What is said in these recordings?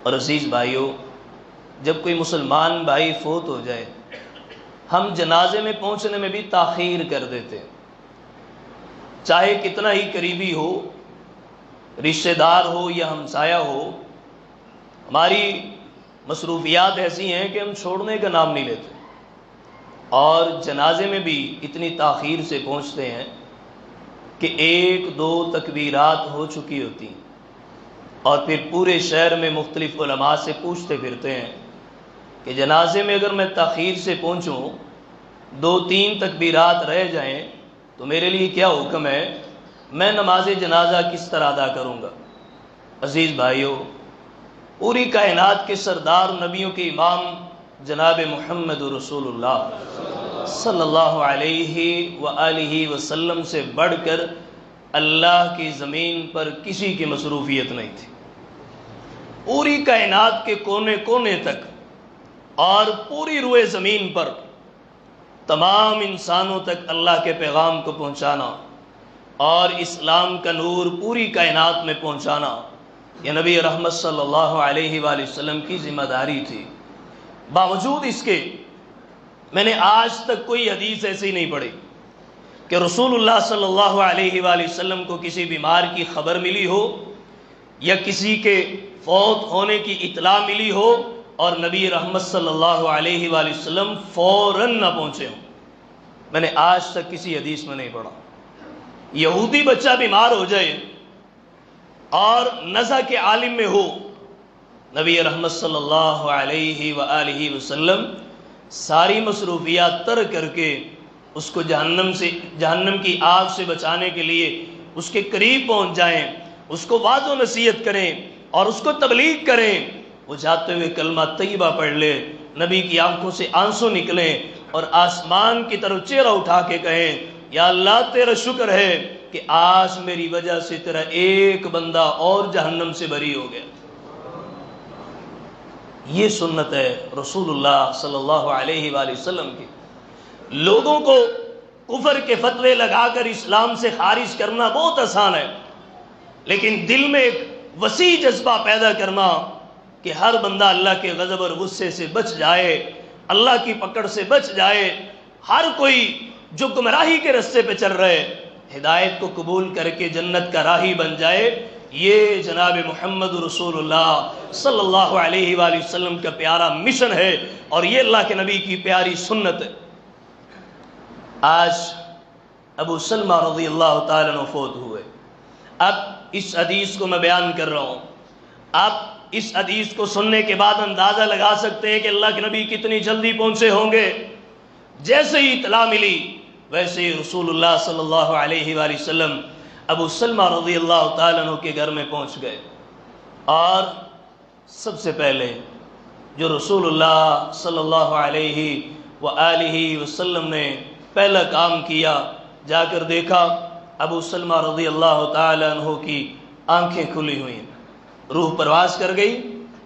اور عزیز بھائیوں، جب کوئی مسلمان بھائی فوت ہو جائے، ہم جنازے میں پہنچنے میں بھی تاخیر کر دیتے ہیں، چاہے کتنا ہی قریبی ہو، رشتہ دار ہو یا ہمسایہ ہو۔ ہماری مصروفیات ایسی ہیں کہ ہم چھوڑنے کا نام نہیں لیتے، اور جنازے میں بھی اتنی تاخیر سے پہنچتے ہیں کہ 1-2 تکبیرات ہو چکی ہوتی ہیں، اور پھر پورے شہر میں مختلف علماء سے پوچھتے پھرتے ہیں کہ جنازے میں اگر میں تاخیر سے پہنچوں، 2-3 تکبیرات رہ جائیں تو میرے لیے کیا حکم ہے، میں نماز جنازہ کس طرح ادا کروں گا۔ عزیز بھائیوں، پوری کائنات کے سردار، نبیوں کے امام جناب محمد رسول اللہ صلی اللہ علیہ وآلہ وسلم سے بڑھ کر اللہ کی زمین پر کسی کی مصروفیت نہیں تھی۔ پوری کائنات کے کونے کونے تک اور پوری روئے زمین پر تمام انسانوں تک اللہ کے پیغام کو پہنچانا اور اسلام کا نور پوری کائنات میں پہنچانا، یہ نبی رحمت صلی اللہ علیہ وآلہ وسلم کی ذمہ داری تھی۔ باوجود اس کے میں نے آج تک کوئی حدیث ایسی نہیں پڑھی کہ رسول اللہ صلی اللہ علیہ وآلہ وسلم کو کسی بیمار کی خبر ملی ہو یا کسی کے فوت ہونے کی اطلاع ملی ہو اور نبی رحمت صلی اللہ علیہ وآلہ وسلم فوراً نہ پہنچے ہوں۔ میں نے آج تک کسی حدیث میں نہیں پڑھا۔ یہودی بچہ بیمار ہو جائے اور نزع کے عالم میں ہو، نبی رحمت صلی اللہ علیہ وآلہ وسلم ساری مصروفیات ترک کر کے اس کو جہنم کی آگ سے بچانے کے لیے اس کے قریب پہنچ جائیں، اس کو وعظ و نصیحت کریں اور اس کو تبلیغ کریں۔ وہ جاتے ہوئے کلمہ طیبہ پڑھ لے، نبی کی آنکھوں سے آنسو نکلیں اور آسمان کی طرف چہرہ اٹھا کے کہیں، یا اللہ تیرا شکر ہے کہ آج میری وجہ سے تیرا ایک بندہ اور جہنم سے بری ہو گیا۔ یہ سنت ہے رسول اللہ صلی اللہ علیہ وآلہ وسلم کی۔ لوگوں کو کفر کے فتوے لگا کر اسلام سے خارج کرنا بہت آسان ہے، لیکن دل میں ایک وسیع جذبہ پیدا کرنا کہ ہر بندہ اللہ کے غضب اور غصے سے بچ جائے، اللہ کی پکڑ سے بچ جائے، ہر کوئی جو گمراہی کے رستے پہ چل رہے ہدایت کو قبول کر کے جنت کا راہی بن جائے، یہ جناب محمد رسول اللہ صلی اللہ علیہ وآلہ وسلم کا پیارا مشن ہے، اور یہ اللہ کے نبی کی پیاری سنت ہے۔ آج ابو سلمہ رضی اللہ تعالیٰ عنہ فوت ہوئے۔ اب اس حدیث کو میں بیان کر رہا ہوں، آپ اس حدیث کو سننے کے بعد اندازہ لگا سکتے ہیں کہ اللہ کے نبی کتنی جلدی پہنچے ہوں گے۔ جیسے ہی اطلاع ملی ویسے ہی رسول اللہ صلی اللہ علیہ وآلہ وسلم ابو سلمہ رضی اللہ تعالیٰ عنہ کے گھر میں پہنچ گئے، اور سب سے پہلے جو رسول اللہ صلی اللہ علیہ وآلہ وسلم نے پہلا کام کیا، جا کر دیکھا ابو سلمہ رضی اللہ تعالیٰ عنہ کی آنکھیں کھلی ہوئی ہیں، روح پرواز کر گئی۔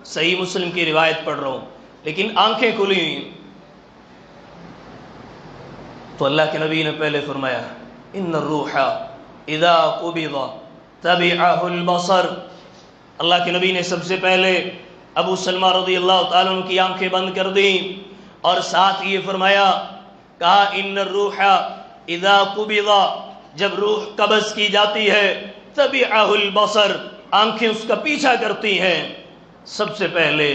صحیح مسلم کی روایت پڑھ رہا ہوں، لیکن آنکھیں کھلی ہوئی ہیں۔ تو اللہ کے نبی نے پہلے فرمایا، ان الروح اذا قبض تبعه البصر۔ اللہ کے نبی نے سب سے پہلے ابو سلمہ رضی اللہ تعالیٰ عنہ کی آنکھیں بند کر دیں، اور ساتھ یہ فرمایا، کہا ان الروح اذا قبض، جب روح قبض کی جاتی ہے، تبعه البصر، آنکھیں اس کا پیچھا کرتی ہیں۔ سب سے پہلے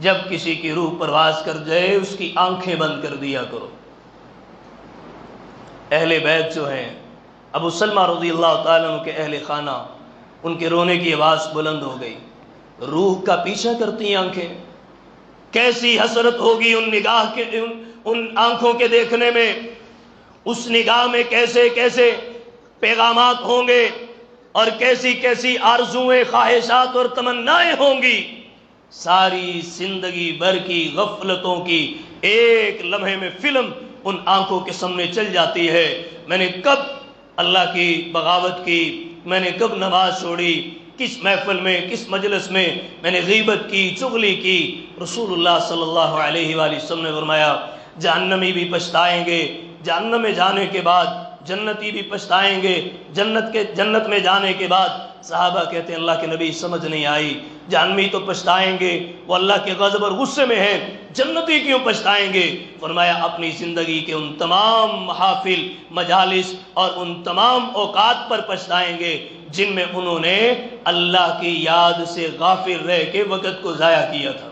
جب کسی کی روح پرواز کر جائے اس کی آنکھیں بند کر دیا کرو۔ اہل بیت جو ہیں، ابو سلمہ رضی اللہ تعالیٰ عنہ کے اہل خانہ، ان کے رونے کی آواز بلند ہو گئی۔ روح کا پیچھا کرتی ہیں آنکھیں، کیسی حسرت ہوگی ان آنکھوں کے دیکھنے میں، اس نگاہ میں کیسے کیسے پیغامات ہوں گے اور کیسی کیسی آرزویں، خواہشات اور تمنائیں ہوں گی۔ ساری زندگی بھر کی غفلتوں کی ایک لمحے میں فلم ان آنکھوں کے سامنے چل جاتی ہے۔ میں نے کب اللہ کی بغاوت کی، میں نے کب نماز چھوڑی، کس محفل میں، کس مجلس میں میں نے غیبت کی، چغلی کی۔ رسول اللہ صلی اللہ علیہ وآلہ وسلم نے فرمایا، جہنمی بھی پچھتائیں گے، جہنم میں جانے کے بعد جنتی بھی پچھتائیں گے، جنت میں جانے کے بعد صحابہ کہتے ہیں اللہ کے نبی سمجھ نہیں آئی، جہنمی تو پچھتائیں گے، وہ اللہ کے غضب اور غصے میں ہیں، جنتی کیوں پچھتائیں گے؟ فرمایا اپنی زندگی کے ان تمام محافل، مجالس اور ان تمام اوقات پر پچھتائیں گے جن میں انہوں نے اللہ کی یاد سے غافل رہ کے وقت کو ضائع کیا تھا،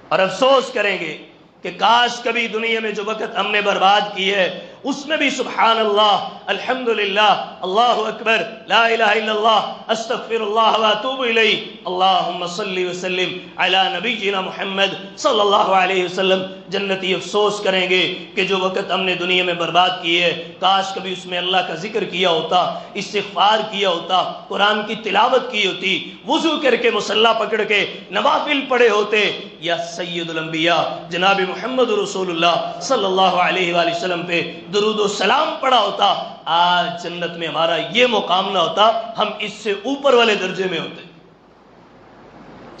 اور افسوس کریں گے کہ کاش کبھی دنیا میں جو وقت ہم نے برباد کی ہے اس میں بھی سبحان اللہ، الحمدللہ، اللہ اکبر، لا الہ الا اللہ، استغفر اللہ واتوب الیہ، اللہم صلی وسلم علی نبینا محمد صلی اللہ علیہ وسلم۔ جنتی افسوس کریں گے کہ جو وقت ہم نے دنیا میں برباد کی ہے کاش کبھی اس میں اللہ کا ذکر کیا ہوتا، استغفار کیا ہوتا، قرآن کی تلاوت کی ہوتی، وضو کر کے مصلی پکڑ کے نوافل پڑھے ہوتے، یا سید الانبیاء جناب محمد رسول اللہ صلی اللہ علیہ وآلہ وسلم پہ درود و سلام پڑھا ہوتا، آج جنت میں ہمارا یہ مقام نہ ہوتا، ہم اس سے اوپر والے درجے میں ہوتے۔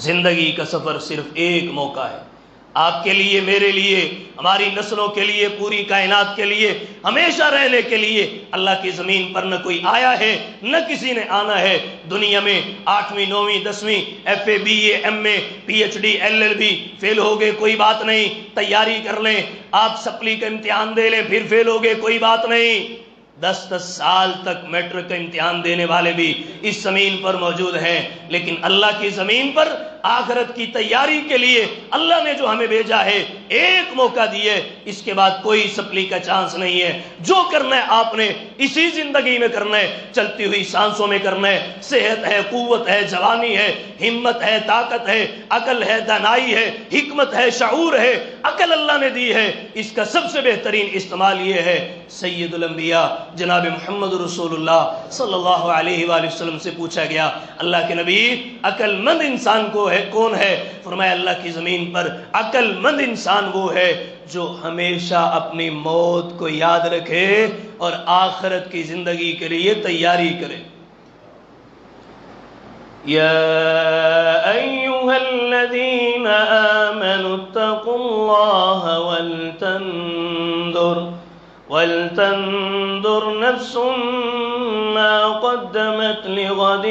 زندگی کا سفر صرف ایک موقع ہے، آپ کے لیے، میرے لیے، ہماری نسلوں کے لیے، پوری کائنات کے لیے، ہمیشہ رہنے کے لیے۔ اللہ کی زمین پر نہ کوئی آیا ہے نہ کسی نے آنا ہے۔ دنیا میں 8ویں 9ویں 10ویں FA BA MA PhD LLB فیل ہو گئے کوئی بات نہیں، تیاری کر لیں، آپ سپلی کا امتحان دے لیں پھر فیل ہو گئے کوئی بات نہیں۔ 10 سال تک میٹرک کا امتحان دینے والے بھی اس زمین پر موجود ہیں، لیکن اللہ کی زمین پر آخرت کی تیاری کے لیے اللہ نے جو ہمیں بھیجا ہے ایک موقع دیے، اس کے بعد کوئی سپلی کا چانس نہیں ہے۔ جو کرنا ہے آپ نے اسی زندگی میں کرنا ہے، چلتی ہوئی سانسوں میں کرنا ہے۔ صحت ہے، قوت ہے، جوانی ہے، ہمت ہے، طاقت ہے، عقل ہے، دانائی ہے، حکمت ہے، شعور ہے، عقل اللہ نے دی ہے، اس کا سب سے بہترین استعمال یہ ہے۔ سید الانبیاء جناب محمد رسول اللہ صلی اللہ علیہ وآلہ وسلم سے پوچھا گیا اللہ کے نبی عقل مند انسان کون ہے؟ فرمایا اللہ کی زمین پر عقل مند انسان وہ ہے جو ہمیشہ اپنی موت کو یاد رکھے اور آخرت کی زندگی کے لیے تیاری کرے۔ یا ایھا الذین آمنوا اتقوا اللہ ولتنظر نفس ما قدمت لغد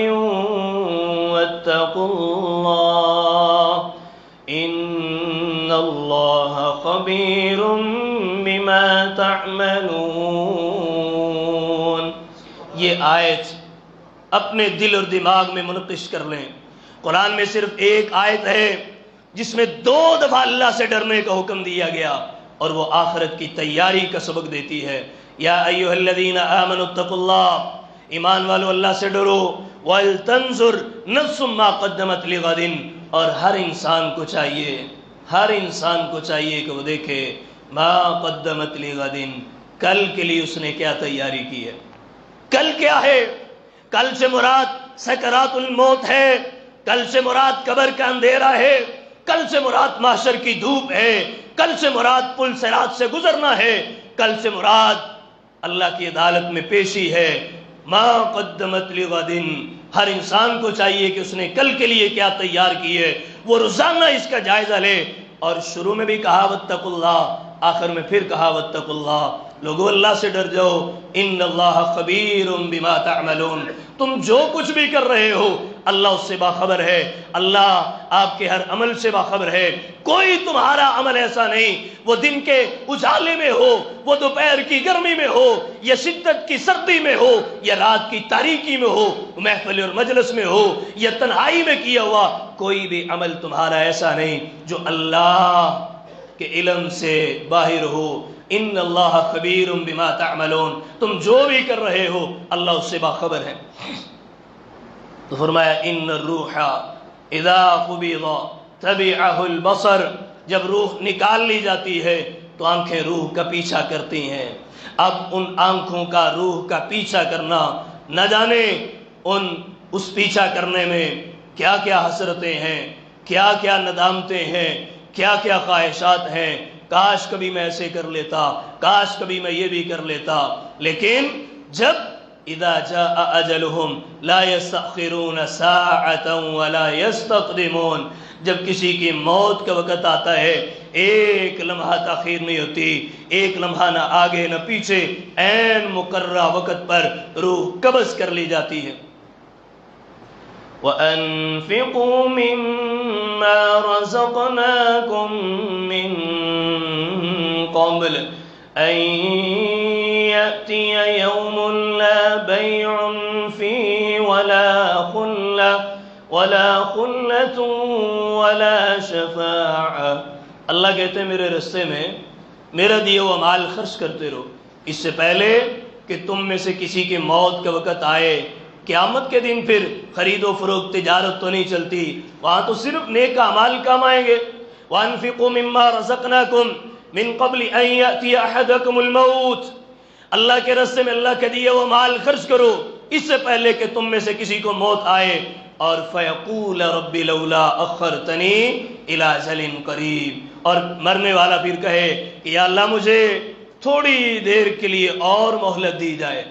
واتقوا اللہ ان اللہ خبیر بما تعملون۔ یہ آیت اپنے دل اور دماغ میں منقش کر لیں۔ قرآن میں صرف ایک آیت ہے جس میں 2 دفعہ اللہ سے ڈرنے کا حکم دیا گیا اور وہ آخرت کی تیاری کا سبق دیتی ہے۔ یا ایھا الذین آمنوا اتقوا اللہ، ایمان والو اللہ سے ڈرو، وَلْتَنْظُرْ نَفْسٌ مَا قَدَّمَتْ لِغَدٍ، اور ہر انسان کو چاہیے کہ وہ دیکھے ما قدمت لغد، کل کے لیے اس نے کیا تیاری کی ہے۔ کل کیا ہے؟ کل سے مراد سکرات الموت ہے، کل سے مراد قبر کا اندھیرا ہے، کل سے مراد محشر کی دھوپ ہے، کل سے مراد پل صراط سے گزرنا ہے، کل سے مراد اللہ کی عدالت میں پیشی ہے۔ ما قدمت لغد، ہر انسان کو چاہیے کہ اس نے کل کے لیے کیا تیار کی ہے، وہ روزانہ اس کا جائزہ لے۔ اور شروع میں بھی کہا واتقوا اللہ، آخر میں پھر کہا واتقوا اللہ، لوگو اللہ سے ڈر جاؤ، ان اللہ خبیر بما تعملون، تم جو کچھ بھی کر رہے ہو اللہ اس سے باخبر ہے، اللہ آپ کے ہر عمل سے باخبر ہے۔ کوئی تمہارا عمل ایسا نہیں، وہ دن کے اجالے میں ہو، وہ دوپہر کی گرمی میں ہو، یا شدت کی سردی میں ہو، یا رات کی تاریکی میں ہو، محفل اور مجلس میں ہو، یا تنہائی میں کیا ہوا، کوئی بھی عمل تمہارا ایسا نہیں جو اللہ کے علم سے باہر ہو۔ ان اللہ خبیر بما تعملون، تم جو بھی کر رہے ہو اللہ اس سے باخبر ہے۔ تو فرمایا ان الروح اذا قبض تبعه البصر، جب روح نکال لی جاتی ہے تو آنکھیں روح کا پیچھا کرتی ہیں۔ اب ان آنکھوں کا روح کا پیچھا کرنا، نہ جانے اس پیچھا کرنے میں کیا کیا حسرتیں ہیں، کیا کیا ندامتیں ہیں، کیا کیا خواہشات ہیں، کاش کبھی میں ایسے کر لیتا، کاش کبھی میں یہ بھی کر لیتا۔ لیکن جب اذا جاء اجلهم لا يستأخرون ساعة ولا يستقدمون، جب کسی کی موت کا وقت آتا ہے ایک لمحہ تاخیر نہیں ہوتی، ایک لمحہ نہ آگے نہ پیچھے، عین مقررہ وقت پر روح قبض کر لی جاتی ہے۔ وَأَنفِقُوا مِمَّا رَزَقْنَاكُم مِّن قَبْلِ أَن يَأْتِيَ يَوْمٌ لَا بَيْعٌ فِيهِ وَلَا خُلَّةٌ وَلَا شَفَاعَةٌ۔ اللہ کہتے ہیں میرے رستے میں میرا دیا ہوا مال خرچ کرتے رہو، اس سے پہلے کہ تم میں سے کسی کی موت کا وقت آئے۔ قیامت کے دن پھر خرید و فروخت تجارت تو نہیں چلتی، وہاں تو صرف نیک اعمال کام آئیں گے۔ وَأَنفِقُوا مِمَّا رَزَقْنَاكُمْ مِن قَبْلِ أَن يَأْتِيَ أَحَدَكُمُ الْمَوْتُ، اللہ کے راستے میں اللہ کے دیا ہوا مال خرچ کرو اس سے پہلے کہ تم میں سے کسی کو موت آئے۔ اور فَيَقُولَ رَبِّ لَوْلَا أَخَّرْتَنِي إِلَىٰ أَجَلٍ قَرِيبٍ، اور مرنے والا پھر کہے کہ یا اللہ مجھے تھوڑی دیر کے لیے اور مہلت دی جائے۔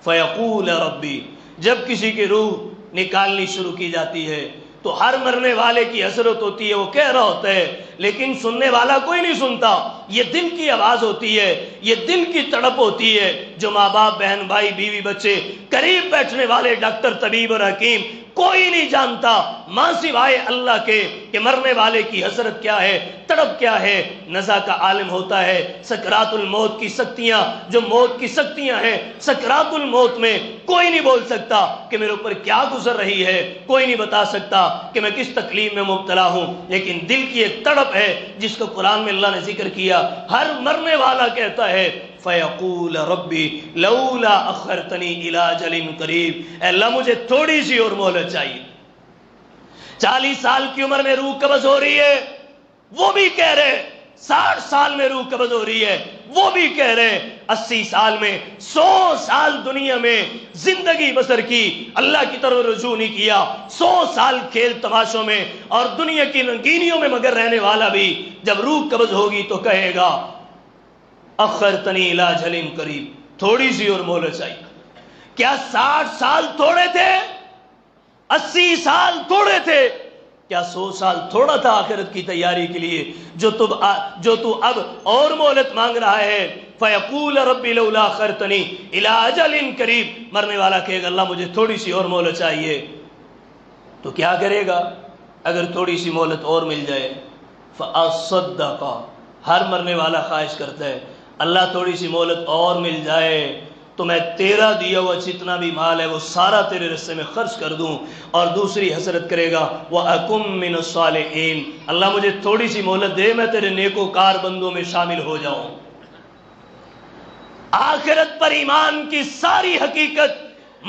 فَيَقُولَ رَبِّ، جب کسی کی روح نکالنی شروع کی جاتی ہے تو ہر مرنے والے کی حسرت ہوتی ہے، وہ کہہ رہا ہوتا ہے لیکن سننے والا کوئی نہیں سنتا۔ یہ دل کی آواز ہوتی ہے، یہ دل کی تڑپ ہوتی ہے جو ماں باپ، بہن بھائی، بیوی بچے، قریب بیٹھنے والے ڈاکٹر، طبیب اور حکیم کوئی نہیں جانتا ماں سوائے اللہ کے کہ مرنے والے کی حسرت کیا ہے، تڑپ کیا ہے۔ نزا کا عالم ہوتا ہے سکرات الموت کی سختیاں، جو موت کی سختیاں ہیں، سکرات الموت میں کوئی نہیں بول سکتا کہ میرے اوپر کیا گزر رہی ہے، کوئی نہیں بتا سکتا کہ میں کس تکلیف میں مبتلا ہوں، لیکن دل کی ایک تڑپ ہے جس کو قرآن میں اللہ نے ذکر کیا۔ ہر مرنے والا کہتا ہے فَيَقُولَ رَبِّ لَوْلَا أَخَّرْتَنِي إِلَىٰ أَجَلٍ قَرِيبٍ، اے اللہ مجھے تھوڑی سی اور مہلت چاہیے۔ 40 سال کی عمر میں روح قبض ہو رہی ہے، وہ بھی کہہ رہے 60 سال میں روح قبض ہو رہی ہے، وہ بھی کہہ رہے 80 سال میں، 100 سال دنیا میں زندگی بسر کی، اللہ کی طرف رجوع نہیں کیا، 100 سال کھیل تماشوں میں اور دنیا کی رنگینیوں میں مگر رہنے والا بھی جب روح قبض ہوگی تو کہے گا اخرتنی الی اجل قریب، تھوڑی سی اور مہلت چاہیے۔ کیا 60 سال تھوڑے تھے؟ 80 سال تھوڑے تھے؟ کیا 100 سال تھوڑا تھا آخرت کی تیاری کے لیے جو تو اب اور مہلت مانگ رہا ہے؟ فَيَقُولَ رَبِّ لَوْلَا أَخَّرْتَنِي إِلَىٰ أَجَلٍ قَرِيبٍ، مرنے والا کہے گا اللہ مجھے تھوڑی سی اور مہلت چاہیے۔ تو کیا کرے گا اگر تھوڑی سی مہلت اور مل جائے؟ فَأَصَّدَّقَ، ہر مرنے والا خواہش کرتا ہے اللہ تھوڑی سی مہلت اور مل جائے تو میں تیرا دیا ہوا جتنا بھی مال ہے وہ سارا تیرے رستے میں خرچ کر دوں۔ اور دوسری حسرت کرے گا وَأَكُن مِّنَ الصَّالِحِينَ، اللہ مجھے تھوڑی سی مہلت دے میں تیرے نیکوکار بندوں میں شامل ہو جاؤں۔ آخرت پر ایمان کی ساری حقیقت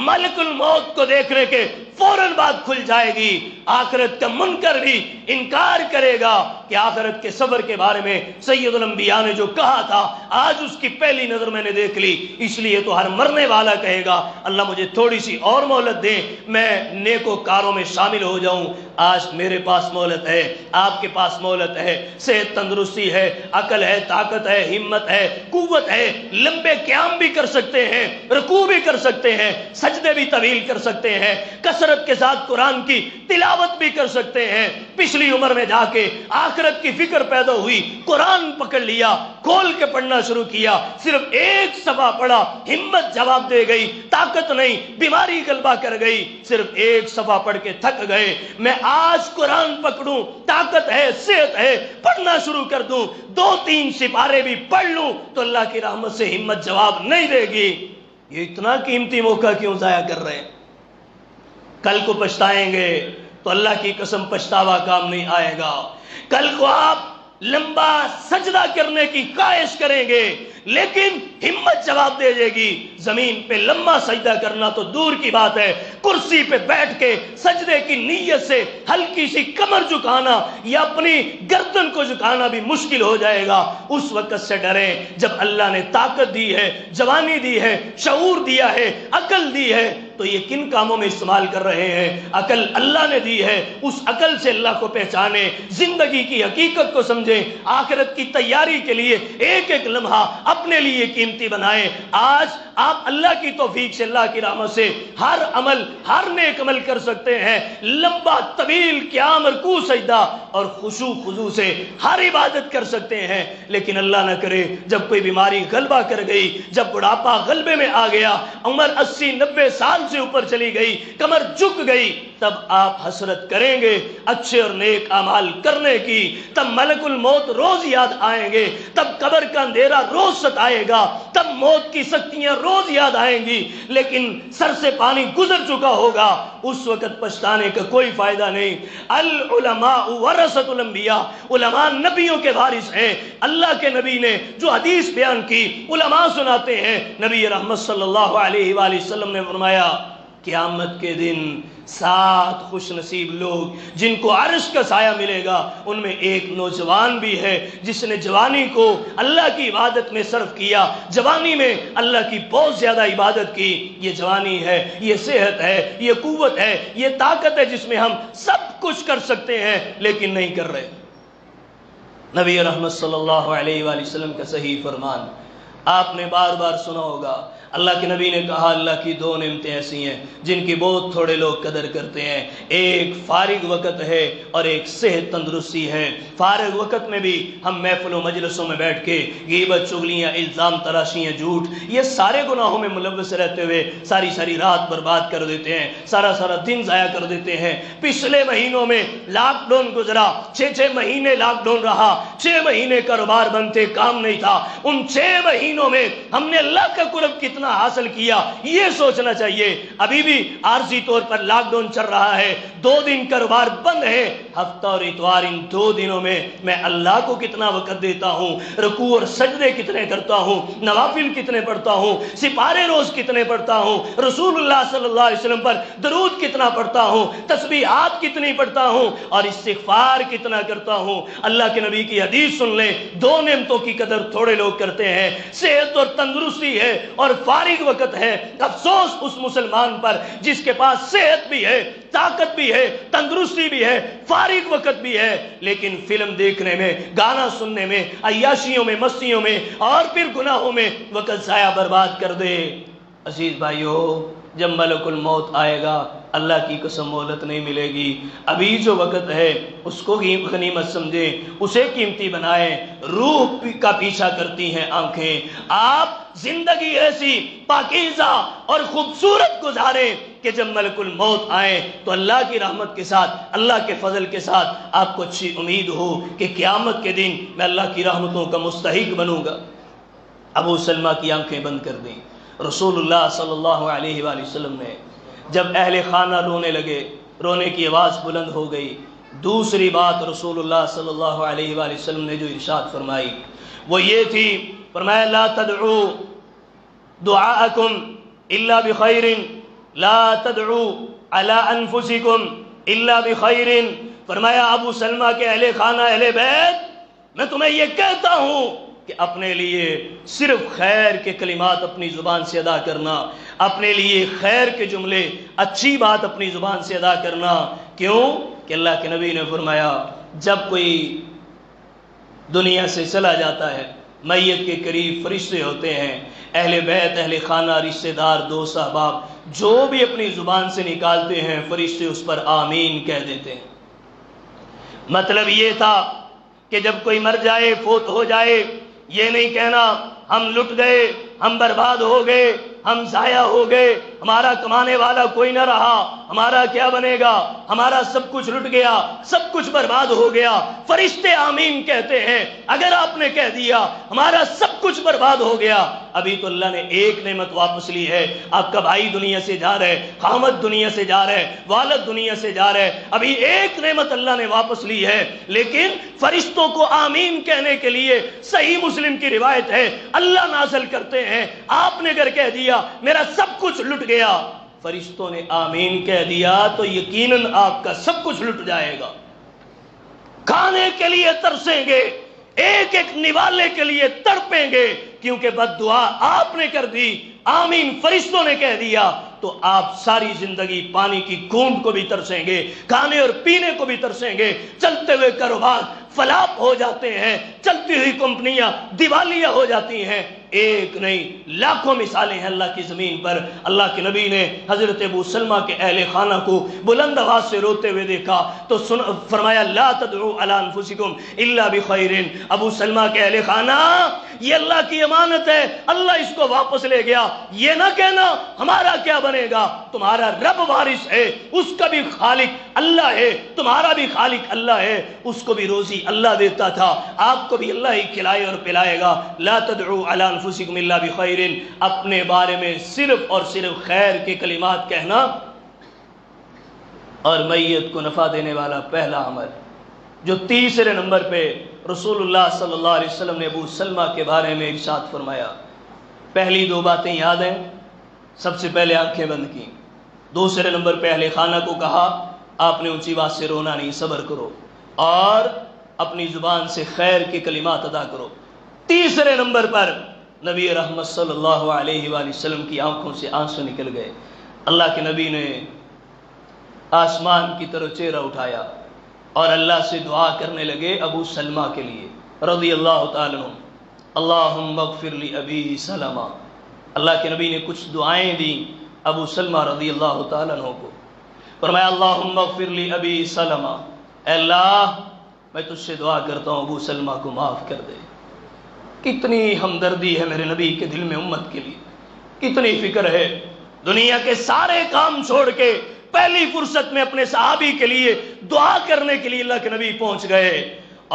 ملک الموت کو دیکھنے کے فوراً بعد کھل جائے گی۔ آخرت کا منکر بھی انکار کرے گا کہ آخرت کے صبر کے بارے میں سید الانبیاء نے جو کہا تھا آج اس کی پہلی نظر میں نے دیکھ لی، اس لیے تو ہر مرنے والا کہے گا اللہ مجھے تھوڑی سی اور مہلت دیں میں نیکوکاروں میں شامل ہو جاؤں۔ آج میرے پاس مہلت ہے، آپ کے پاس مہلت ہے، صحت تندرستی ہے، عقل ہے، طاقت ہے، ہمت ہے، قوت ہے، لمبے قیام بھی کر سکتے ہیں، رکوع بھی کر سکتے ہیں، سجدے بھی طویل کر سکتے ہیں، کثرت کے ساتھ قرآن کی تلاوت بھی کر سکتے ہیں۔ پچھلی عمر میں جا کے آخرت کی فکر پیدا ہوئی، قرآن پکڑ لیا، کھول کے پڑھنا شروع کیا، صرف ایک صفحہ پڑھا، ہمت جواب دے گئی، طاقت نہیں، بیماری غلبہ کر گئی، صرف ایک صفحہ پڑھ کے تھک گئے۔ میں آج قرآن پکڑوں، طاقت ہے، صحت ہے، پڑھنا شروع کر دوں، 2-3 سپارے بھی پڑھ لوں تو اللہ کی رحمت سے ہمت جواب نہیں دے گی۔ یہ اتنا قیمتی موقع کیوں ضائع کر رہے ہیں؟ کل کو پچھتائیں گے تو اللہ کی قسم پچھتاوا کام نہیں آئے گا۔ کل کو آپ لمبا سجدہ کرنے کی خواہش کریں گے لیکن ہمت جواب دے دے گی۔ زمین پہ لمبا سجدہ کرنا تو دور کی بات ہے، کرسی پہ بیٹھ کے سجدے کی نیت سے ہلکی سی کمر جھکانا یا اپنی گردن کو جھکانا بھی مشکل ہو جائے گا۔ اس وقت سے ڈریں جب اللہ نے طاقت دی ہے، جوانی دی ہے، شعور دیا ہے، عقل دی ہے، تو یہ کن کاموں میں استعمال کر رہے ہیں؟ عقل اللہ نے دی ہے، اس عقل سے اللہ کو پہچانیں، زندگی کی حقیقت کو سمجھیں، آخرت کی تیاری کے لیے ایک ایک لمحہ اپنے لیے قیمتی بنائیں۔ آج آپ اللہ کی توفیق سے، اللہ کی رحمت سے ہر عمل، ہر نیک عمل کر سکتے ہیں، لمبا طویل قیام رکوع سجدہ اور خشوع خضوع سے ہر عبادت کر سکتے ہیں، لیکن اللہ نہ کرے جب کوئی بیماری غلبہ کر گئی، جب بڑھاپا غلبے میں آ گیا، عمر 80-90 سال سے اوپر چلی گئی، کمر جھک گئی، تب آپ حسرت کریں گے اچھے اور نیک اعمال کرنے کی، تب ملک الموت روز یاد آئیں گے، تب قبر کا اندھیرا روز ستائے گا، تب موت کی سختیاں روز یاد آئیں گی، لیکن سر سے پانی گزر چکا ہوگا، اس وقت پچھتانے کا کوئی فائدہ نہیں۔ العلماء ورثۃ الانبیاء، علماء نبیوں کے وارث ہیں۔ اللہ کے نبی نے جو حدیث بیان کی علماء سناتے ہیں، نبی رحمت صلی اللہ علیہ وآلہ وسلم نے فرمایا قیامت کے دن 7 خوش نصیب لوگ جن کو عرش کا سایہ ملے گا، ان میں ایک نوجوان بھی ہے جس نے جوانی کو اللہ کی عبادت میں صرف کیا، جوانی میں اللہ کی بہت زیادہ عبادت کی۔ یہ جوانی ہے، یہ صحت ہے، یہ قوت ہے، یہ طاقت ہے جس میں ہم سب کچھ کر سکتے ہیں، لیکن نہیں کر رہے۔ نبی رحمت صلی اللہ علیہ وآلہ وسلم کا صحیح فرمان آپ نے بار بار سنا ہوگا۔ اللہ کے نبی نے کہا اللہ کی 2 نعمتیں ایسی ہیں جن کی بہت تھوڑے لوگ قدر کرتے ہیں، ایک فارغ وقت ہے اور ایک صحت تندرستی ہے۔ فارغ وقت میں بھی ہم محفل و مجلسوں میں بیٹھ کے غیبت، چغلیاں، الزام تراشیاں، جھوٹ، یہ سارے گناہوں میں ملوث رہتے ہوئے ساری رات برباد کر دیتے ہیں، سارا دن ضائع کر دیتے ہیں۔ پچھلے مہینوں میں لاک ڈاؤن گزرا، 6 مہینے لاک ڈاؤن رہا، 6 مہینے کاروبار بند تھے، کام نہیں تھا۔ ان 6 مہینوں میں ہم نے اللہ کا قرب کتنا حاصل کیا یہ سوچنا چاہیے۔ ابھی بھی عارضی طور پر لاک ڈاؤن چل رہا ہے، 2 دن کاروبار بند ہے، ہفتہ اور اتوار ان 2 دنوں میں اللہ کو کتنا وقت دیتا ہوں، رکوع اور سجدے کتنے کرتا ہوں، نوافل کتنے پڑھتا ہوں، سپارے روز کتنے پڑھتا ہوں، رسول اللہ صلی اللہ علیہ وسلم پر درود کتنا پڑھتا ہوں، تسبیحات کتنی پڑھتا ہوں اور استغفار کتنا کرتا ہوں۔ اللہ کے نبی کی حدیث سن لیں، 2 نعمتوں کی قدر تھوڑے لوگ کرتے ہیں، صحت اور تندرستی ہے اور فارغ وقت ہے۔ افسوس اس مسلمان پر جس کے پاس صحت بھی ہے، طاقت بھی ہے، تندرستی بھی ہے، فارغ وقت بھی ہے، لیکن فلم دیکھنے میں، گانا سننے میں، عیاشیوں میں، مستیوں میں اور پھر گناہوں میں وقت ضائع برباد کر دے۔ عزیز بھائیو، جب ملک الموت آئے گا اللہ کی قسم مہلت نہیں ملے گی۔ ابھی جو وقت ہے اس کو غنیمت سمجھیں، اسے قیمتی بنائیں۔ روح کا پیچھا کرتی ہیں آنکھیں۔ آپ زندگی ایسی پاکیزہ اور خوبصورت گزاریں کہ جب ملک الموت آئے تو اللہ کی رحمت کے ساتھ، اللہ کے فضل کے ساتھ آپ کو اچھی امید ہو کہ قیامت کے دن میں اللہ کی رحمتوں کا مستحق بنوں گا۔ ابو سلمہ کی آنکھیں بند کر دیں۔ رسول اللہ صلی اللہ علیہ وآلہ وسلم نے جب اہل خانہ رونے لگے، رونے کی آواز بلند ہو گئی، دوسری بات رسول اللہ صلی اللہ علیہ وآلہ وسلم نے جو ارشاد فرمائی وہ یہ تھی، فرمایا لا تدعوا دعاءکم الا بخیر، لا تدعوا علی انفسکم الا بخیر۔ فرمایا ابو سلمہ کے اہل خانہ، اہل بیت، میں تمہیں یہ کہتا ہوں کہ اپنے لیے صرف خیر کے کلمات اپنی زبان سے ادا کرنا، اپنے لیے خیر کے جملے، اچھی بات اپنی زبان سے ادا کرنا۔ کیوں کہ اللہ کے نبی نے فرمایا جب کوئی دنیا سے چلا جاتا ہے، میت کے قریب فرشتے ہوتے ہیں، اہل بیت، اہل خانہ، رشتہ دار، دوست، احباب، جو بھی اپنی زبان سے نکالتے ہیں فرشتے اس پر آمین کہہ دیتے ہیں۔ مطلب یہ تھا کہ جب کوئی مر جائے، فوت ہو جائے، یہ نہیں کہنا ہم لٹ گئے، ہم برباد ہو گئے، ہم ضائع ہو گئے، ہمارا کمانے والا کوئی نہ رہا، ہمارا کیا بنے گا، ہمارا سب کچھ لٹ گیا، سب کچھ برباد ہو گیا۔ فرشتے آمین کہتے ہیں۔ اگر آپ نے کہہ دیا ہمارا سب کچھ برباد ہو گیا، ابھی تو اللہ نے ایک نعمت واپس لی ہے، آپ کا بھائی دنیا سے جا رہے، خامد دنیا سے جا رہے، والد دنیا سے جا رہے، ابھی ایک نعمت اللہ نے واپس لی ہے، لیکن فرشتوں کو آمین کہنے کے لیے صحیح مسلم کی روایت ہے اللہ نازل کرتے ہیں، آپ نے اگر کہہ دیا میرا سب کچھ لٹ گیا، فرشتوں نے آمین کہہ دیا تو یقیناً آپ کا سب کچھ لٹ جائے گا۔ کھانے کے لیے ترسیں گے، ایک ایک نوالے کے لیے تڑپیں گے، کیونکہ بد دعا آپ نے کر دی، آمین فرشتوں نے کہہ دیا تو آپ ساری زندگی پانی کی گھونٹ کو بھی ترسیں گے، کھانے اور پینے کو بھی ترسیں گے، چلتے ہوئے کاروبار فلاپ ہو جاتے ہیں، چلتی ہوئی کمپنیاں دیوالیہ ہو جاتی ہیں، ایک نہیں لاکھوں مثالیں ہیں اللہ کی زمین پر۔ اللہ کے نبی نے حضرت ابو سلمہ کے اہل خانہ کو بلند آواز سے روتے ہوئے دیکھا تو فرمایا لا تدعوا علی انفسکم الا بخیر۔ ابو سلمہ کے اہل خانہ، یہ اللہ کی امانت ہے، اللہ اس کو واپس لے گیا، یہ نہ کہنا ہمارا کیا بنے گا، تمہارا رب وارث ہے، اس کا بھی خالق اللہ ہے، تمہارا بھی خالق اللہ ہے، اس کو بھی روزی اللہ دیتا تھا، آپ کو بھی اللہ ہی کھلائے اور پلائے گا۔ لا تدعوا علی انفسکم الا بخیر، اپنے بارے میں صرف اور صرف خیر کے کلمات کہنا اور میت کو نفع دینے والا پہلا عمل۔ جو تیسرے نمبر پہ رسول اللہ صلی اللہ علیہ وسلم نے ابو سلمہ کے بارے میں ارشاد فرمایا، پہلی دو باتیں یاد ہیں، سب سے پہلے آنکھیں بند کی، دوسرے نمبر پہ اہل خانہ کو کہا آپ نے اونچی بات سے رونا نہیں، صبر کرو اور اپنی زبان سے خیر کے کلمات ادا کرو، تیسرے نمبر پر نبی رحمت صلی اللہ علیہ وآلہ وسلم کی آنکھوں سے آنسو نکل گئے۔ اللہ کے نبی نے آسمان کی طرف چہرہ اٹھایا اور اللہ سے دعا کرنے لگے ابو سلمہ کے لیے رضی اللہ تعالیٰ عنہ، اللہم اغفر لی ابی سلمہ۔ اللہ کے نبی نے کچھ دعائیں دیں ابو سلمہ رضی اللہ تعالیٰ عنہ کو، فرمایا اللہم اغفر لی ابی سلمہ، اے اللہ میں تجھ سے دعا کرتا ہوں ابو سلمہ کو معاف کر دے۔ کتنی ہمدردی ہے میرے نبی کے دل میں امت کے لیے، کتنی فکر ہے، دنیا کے سارے کام چھوڑ کے پہلی فرصت میں اپنے صحابی کے لیے دعا کرنے کے لیے اللہ کے نبی پہنچ گئے،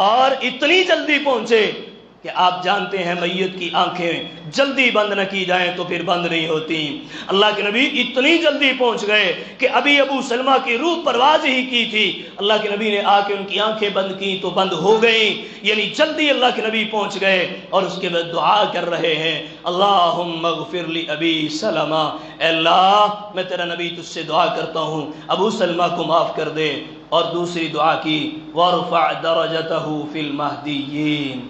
اور اتنی جلدی پہنچے کہ آپ جانتے ہیں میت کی آنکھیں جلدی بند نہ کی جائیں تو پھر بند نہیں ہوتی۔ اللہ کے نبی اتنی جلدی پہنچ گئے کہ ابھی ابو سلمہ کی روح پرواز ہی کی تھی، اللہ کے نبی نے آ کے ان کی آنکھیں بند کی تو بند ہو گئیں، یعنی جلدی اللہ کے نبی پہنچ گئے اور اس کے بعد دعا کر رہے ہیں اللہم اغفر لی ابی سلمہ، اے اللہ میں تیرا نبی تجھ سے دعا کرتا ہوں ابو سلمہ کو معاف کر دے۔ اور دوسری دعا کی وارفع درجتہ فی المہدیین،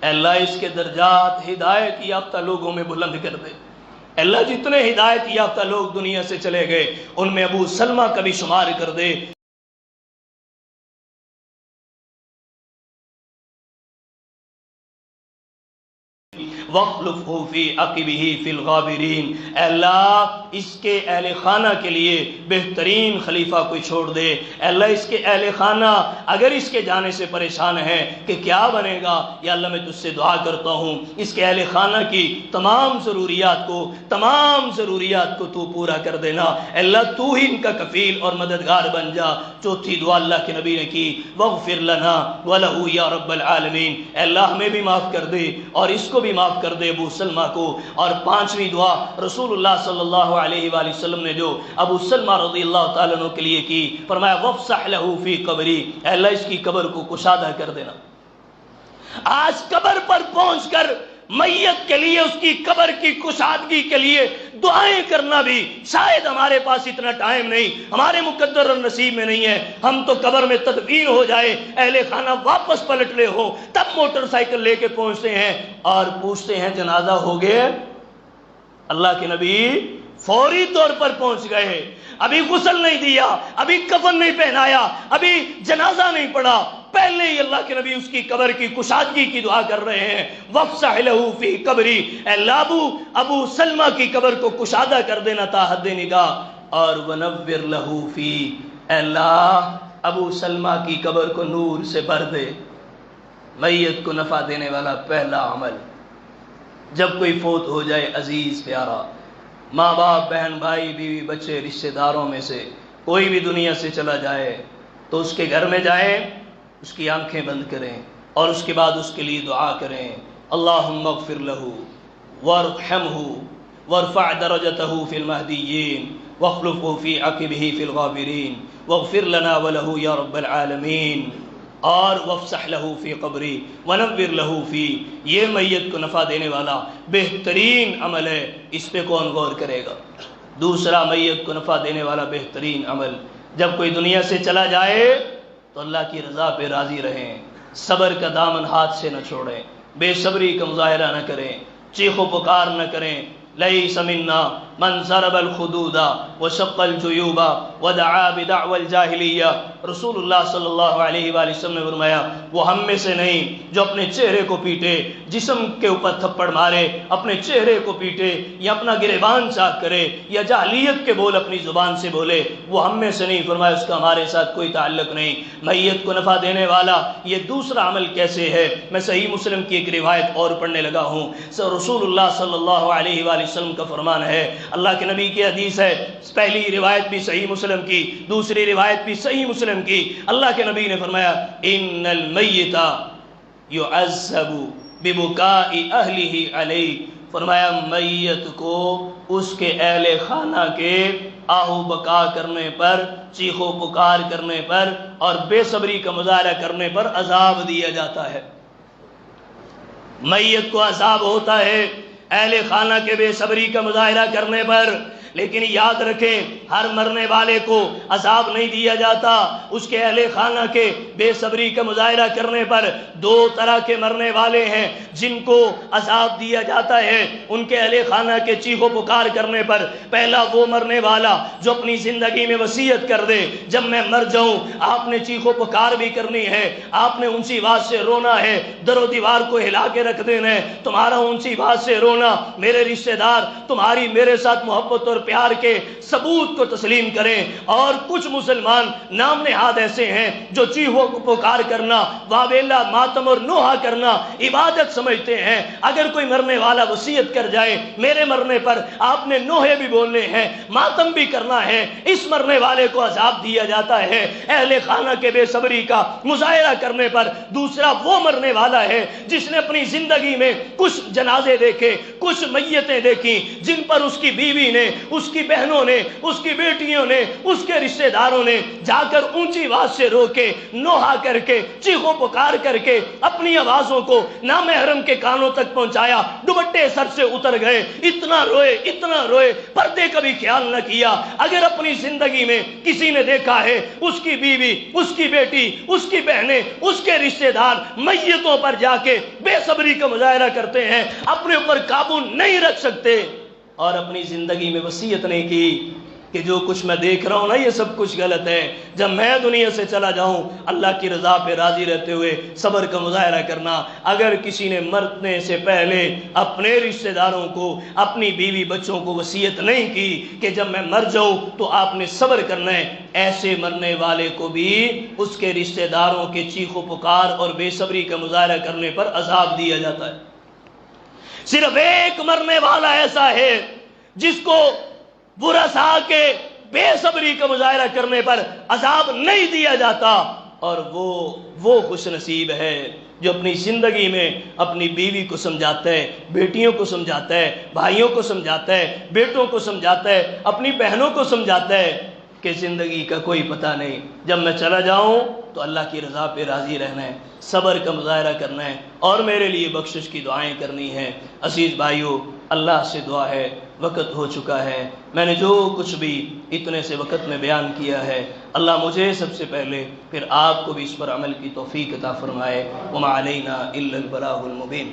اے اللہ اس کے درجات ہدایت یافتہ لوگوں میں بلند کر دے۔ اے اللہ جتنے ہدایت یافتہ لوگ دنیا سے چلے گئے ان میں ابو سلمہ کا بھی شمار کر دے۔ وَاخْلُفْهُ فِي عَقِبِهِ فِي الْغَابِرِينَ، اے اللہ اس کے اہل خانہ کے لیے بہترین خلیفہ کوئی چھوڑ دے۔ اے اللہ اس کے اہل خانہ اگر اس کے جانے سے پریشان ہے کہ کیا بنے گا، یا اللہ میں تجھ سے دعا کرتا ہوں اس کے اہل خانہ کی تمام ضروریات کو تو پورا کر دینا۔ اے اللہ تو ہی ان کا کفیل اور مددگار بن جا۔ چوتھی دعا اللہ کے نبی نے کی وَاغْفِرْ لَنَا وَلَهُ يَا رَبَّ الْعَالَمِينَ، اے اللہ ہمیں بھی معاف کر دے اور اس کو بھی معاف کر دے ابو سلمہ کو۔ اور پانچویں دعا رسول اللہ صلی اللہ علیہ وآلہ وسلم نے جو ابو سلمہ رضی اللہ تعالیٰ عنہ کے لیے کی، فرمایا وَافْسَحْ لَهُ فِي قَبْرِي، اے اللہ اس کی قبر کو کشادہ کر دینا۔ آج قبر پر پہنچ کر میت کے لیے اس کی قبر کی کشادگی کے لیے دعائیں کرنا بھی شاید ہمارے پاس اتنا ٹائم نہیں، ہمارے مقدر اور نصیب میں نہیں ہے۔ ہم تو قبر میں تدفین ہو جائے، اہل خانہ واپس پلٹ لے ہو، تب موٹر سائیکل لے کے پہنچتے ہیں اور پوچھتے ہیں جنازہ ہو گئے۔ اللہ کے نبی فوری طور پر پہنچ گئے، ابھی غسل نہیں دیا، ابھی کفن نہیں پہنایا، ابھی جنازہ نہیں پڑھا، پہلے ہی اللہ کے نبی اس کی قبر کی کشادگی کی دعا کر رہے ہیں وَافْسَحْ لَهُ فِي قَبْرِي، اے اللہ ابو سلمہ کی قبر کو کشادہ کر دینا تا حد نگاہ، اور وَنَوِّرْ لَهُ فِي، اے اللہ ابو سلمہ کی قبر کو نور سے بھر دے۔ میت کو نفع دینے والا پہلا عمل، جب کوئی فوت ہو جائے عزیز پیارا، ماں باپ بہن بھائی بیوی بچے رشتہ داروں میں سے کوئی بھی دنیا سے چلا جائے تو اس کے گھر میں جائیں، اس کی آنکھیں بند کریں اور اس کے بعد اس کے لیے دعا کریں اللہم اغفر لہ وارحمہ وارفع درجتہ فی المہدیین واخلفہ فی عقبہ فی الغابرین واغفر لنا ولہ یا رب العالمین، اور وافسح لہ فی قبری ونور لہ فی، یہ میت کو نفع دینے والا بہترین عمل ہے، اس پہ کون غور کرے گا؟ دوسرا میت کو نفع دینے والا بہترین عمل، جب کوئی دنیا سے چلا جائے تو اللہ کی رضا پہ راضی رہیں، صبر کا دامن ہاتھ سے نہ چھوڑیں، بے صبری کا مظاہرہ نہ کریں، چیخ و پکار نہ کریں، ليس منا من ضرب الخدود وشق الجيوب ودعا بدعوى الجاہلیہ۔ رسول اللہ صلی اللہ علیہ وآلہ وسلم نے فرمایا وہ ہم میں سے نہیں جو اپنے چہرے کو پیٹے، جسم کے اوپر تھپڑ مارے، اپنے چہرے کو پیٹے یا اپنا گریبان چاک کرے یا جاہلیت کے بول اپنی زبان سے بولے، وہ ہم میں سے نہیں۔ فرمایا اس کا ہمارے ساتھ کوئی تعلق نہیں۔ میت کو نفع دینے والا یہ دوسرا عمل کیسے ہے؟ میں صحیح مسلم کی ایک روایت اور پڑھنے لگا ہوں۔ رسول اللہ صلی اللہ علیہ وآلہ وسلم کا فرمان ہے، اللہ کے نبی کی حدیث ہے، پہلی روایت بھی صحیح مسلم کی، دوسری روایت بھی صحیح مسلم کی۔ اللہ کے نبی نے فرمایا ان المیت یعذب ببکاء اہلہ علیہ۔ فرمایا میت کو اس کے اہل خانہ کے آہو بکا کرنے پر، چیخو پکار کرنے پر اور بے صبری کا مظاہرہ کرنے پر عذاب دیا جاتا ہے۔ میت کو عذاب ہوتا ہے اہل خانہ کے بے صبری کا مظاہرہ کرنے پر، لیکن یاد رکھیں ہر مرنے والے کو عذاب نہیں دیا جاتا۔ اس کے اہل خانہ کے بے صبری کا مظاہرہ کرنے پر دو طرح کے مرنے والے ہیں جن کو عذاب دیا جاتا ہے ان کے اہل خانہ کے چیخو پکار کرنے پر۔ پہلا وہ مرنے والا جو اپنی زندگی میں وصیت کر دے جب میں مر جاؤں آپ نے چیخو پکار بھی کرنی ہے، آپ نے اونچی آواز سے رونا ہے، در و دیوار کو ہلا کے رکھ دینا ہے، تمہارا اونچی آواز سے رونا، میرے رشتہ دار تمہاری میرے ساتھ محبت اور پیار کے ثبوت کو تسلیم کریں۔ اور کچھ مسلمان نام نہاد ایسے ہیں جو چیخو کو پکار کرنا، واویلا ماتم اور نوحہ کرنا عبادت سمجھتے ہیں۔ اگر کوئی مرنے والا وصیت کر جائے میرے مرنے پر آپ نے نوحے بھی بولنے ہیں، ماتم بھی کرنا ہے، اس مرنے والے کو عذاب دیا جاتا ہے اہل خانہ کے بے صبری کا مظاہرہ کرنے پر۔ دوسرا وہ مرنے والا ہے جس نے اپنی زندگی میں کچھ جنازے دیکھے، کچھ میتیں دیکھی جن پر اس کی بیوی نے، اس کی بہنوں نے، اس کی بیٹیوں نے، اس کے رشتہ داروں نے جا کر اونچی آواز سے رو کے، نوحہ کر کے، چیخو پکار کر کے اپنی آوازوں کو نامحرم کے کانوں تک پہنچایا، دوپٹے سر سے اتر گئے، اتنا روئے پردے کا بھی خیال نہ کیا۔ اگر اپنی زندگی میں کسی نے دیکھا ہے اس کی بیوی، اس کی بیٹی، اس کی بہنیں، اس کے رشتہ دار میتوں پر جا کے بے صبری کا مظاہرہ کرتے ہیں، اپنے اوپر قابو نہیں رکھ سکتے اور اپنی زندگی میں وصیت نہیں کی کہ جو کچھ میں دیکھ رہا ہوں نا یہ سب کچھ غلط ہے، جب میں دنیا سے چلا جاؤں اللہ کی رضا پہ راضی رہتے ہوئے صبر کا مظاہرہ کرنا۔ اگر کسی نے مرنے سے پہلے اپنے رشتہ داروں کو، اپنی بیوی بچوں کو وصیت نہیں کی کہ جب میں مر جاؤں تو آپ نے صبر کرنا ہے، ایسے مرنے والے کو بھی اس کے رشتہ داروں کے چیخو پکار اور بے صبری کا مظاہرہ کرنے پر عذاب دیا جاتا ہے۔ صرف ایک مرنے والا ایسا ہے جس کو ورثاء کے بے صبری کا مظاہرہ کرنے پر عذاب نہیں دیا جاتا، اور وہ خوش نصیب ہے جو اپنی زندگی میں اپنی بیوی کو سمجھاتا ہے، بیٹیوں کو سمجھاتا ہے، بھائیوں کو سمجھاتا ہے، بیٹوں کو سمجھاتا ہے، اپنی بہنوں کو سمجھاتا ہے کہ زندگی کا کوئی پتہ نہیں، جب میں چلا جاؤں تو اللہ کی رضا پہ راضی رہنا ہے، صبر کا مظاہرہ کرنا ہے اور میرے لیے بخشش کی دعائیں کرنی ہیں۔ عزیز بھائیو، اللہ سے دعا ہے، وقت ہو چکا ہے، میں نے جو کچھ بھی اتنے سے وقت میں بیان کیا ہے اللہ مجھے سب سے پہلے پھر آپ کو بھی اس پر عمل کی توفیق عطا فرمائے۔ وما علینا الا البلاغ المبین۔